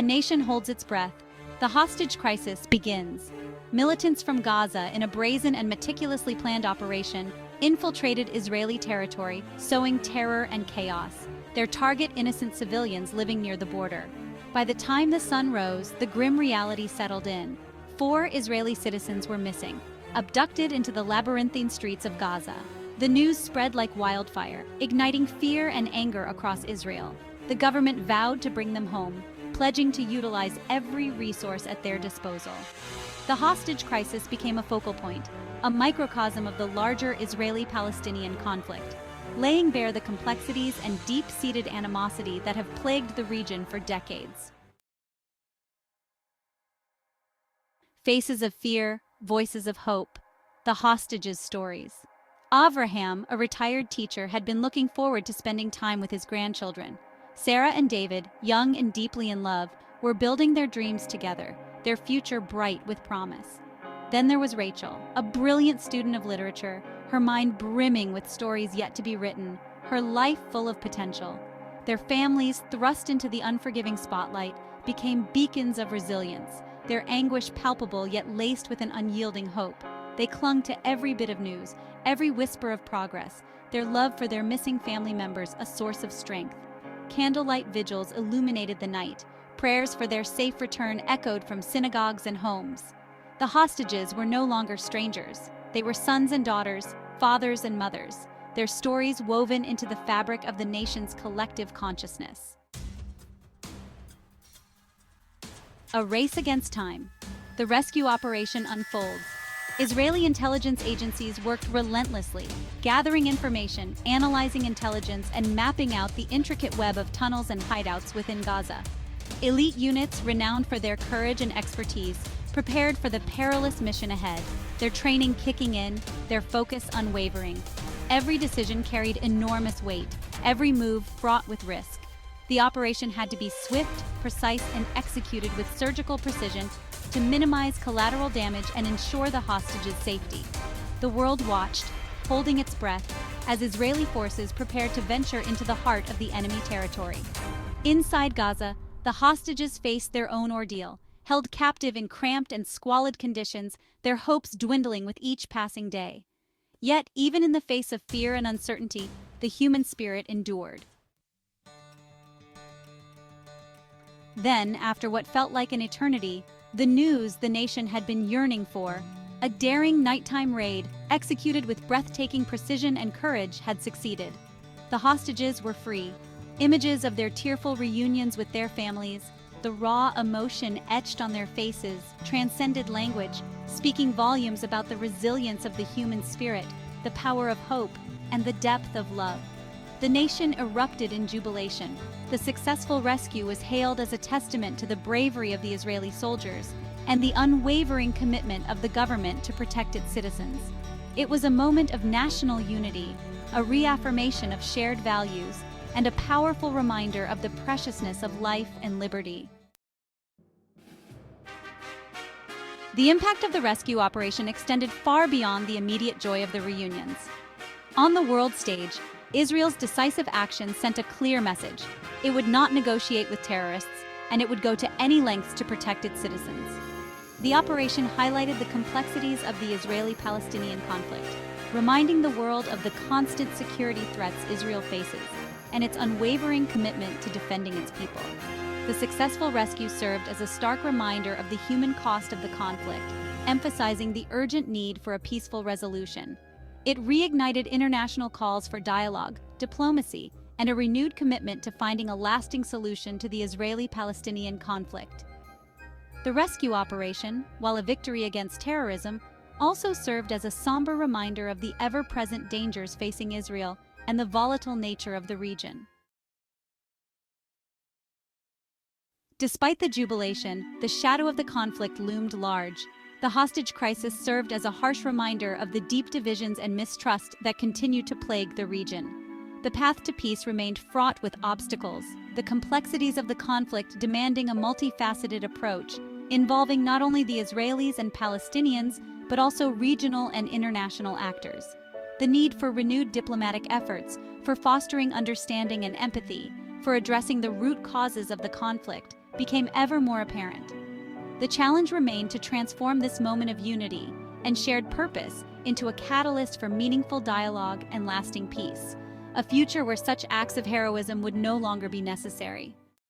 A nation holds its breath. The hostage crisis begins. Militants from Gaza, in a brazen and meticulously planned operation, infiltrated Israeli territory, sowing terror and chaos. Their target, innocent civilians living near the border. By the time the sun rose, the grim reality settled in. 4 Israeli citizens were missing, abducted into the labyrinthine streets of Gaza. The news spread like wildfire, igniting fear and anger across Israel. The government vowed to bring them home, pledging to utilize every resource at their disposal. The hostage crisis became a focal point, a microcosm of the larger Israeli-Palestinian conflict, laying bare the complexities and deep-seated animosity that have plagued the region for decades. Faces of fear, voices of hope, the hostages' stories. Avraham, a retired teacher, had been looking forward to spending time with his grandchildren. Sarah and David, young and deeply in love, were building their dreams together, their future bright with promise. Then there was Rachel, a brilliant student of literature, her mind brimming with stories yet to be written, her life full of potential. Their families, thrust into the unforgiving spotlight, became beacons of resilience, their anguish palpable yet laced with an unyielding hope. They clung to every bit of news, every whisper of progress, their love for their missing family members a source of strength. Candlelight vigils illuminated the night. Prayers for their safe return echoed from synagogues and homes. The hostages were no longer strangers. They were sons and daughters, fathers and mothers, their stories woven into the fabric of the nation's collective consciousness. A race against time. The rescue operation unfolds. Israeli intelligence agencies worked relentlessly, gathering information, analyzing intelligence, and mapping out the intricate web of tunnels and hideouts within Gaza. Elite units, renowned for their courage and expertise, prepared for the perilous mission ahead, their training kicking in, their focus unwavering. Every decision carried enormous weight, every move fraught with risk. The operation had to be swift, precise, and executed with surgical precision to minimize collateral damage and ensure the hostages' safety. The world watched, holding its breath, as Israeli forces prepared to venture into the heart of the enemy territory. Inside Gaza, the hostages faced their own ordeal, held captive in cramped and squalid conditions, their hopes dwindling with each passing day. Yet, even in the face of fear and uncertainty, the human spirit endured. Then, after what felt like an eternity, the news the nation had been yearning for, a daring nighttime raid, executed with breathtaking precision and courage, had succeeded. The hostages were free. Images of their tearful reunions with their families, the raw emotion etched on their faces, transcended language, speaking volumes about the resilience of the human spirit, the power of hope, and the depth of love. The nation erupted in jubilation. The successful rescue was hailed as a testament to the bravery of the Israeli soldiers and the unwavering commitment of the government to protect its citizens. It was a moment of national unity, a reaffirmation of shared values, and a powerful reminder of the preciousness of life and liberty. The impact of the rescue operation extended far beyond the immediate joy of the reunions. On the world stage, Israel's decisive action sent a clear message. It would not negotiate with terrorists, and it would go to any lengths to protect its citizens. The operation highlighted the complexities of the Israeli-Palestinian conflict, reminding the world of the constant security threats Israel faces and its unwavering commitment to defending its people. The successful rescue served as a stark reminder of the human cost of the conflict, emphasizing the urgent need for a peaceful resolution. It reignited international calls for dialogue, diplomacy, and a renewed commitment to finding a lasting solution to the Israeli-Palestinian conflict. The rescue operation, while a victory against terrorism, also served as a somber reminder of the ever-present dangers facing Israel and the volatile nature of the region. Despite the jubilation, the shadow of the conflict loomed large. The hostage crisis served as a harsh reminder of the deep divisions and mistrust that continue to plague the region. The path to peace remained fraught with obstacles, the complexities of the conflict demanding a multifaceted approach, involving not only the Israelis and Palestinians, but also regional and international actors. The need for renewed diplomatic efforts, for fostering understanding and empathy, for addressing the root causes of the conflict, became ever more apparent. The challenge remained to transform this moment of unity and shared purpose into a catalyst for meaningful dialogue and lasting peace, a future where such acts of heroism would no longer be necessary.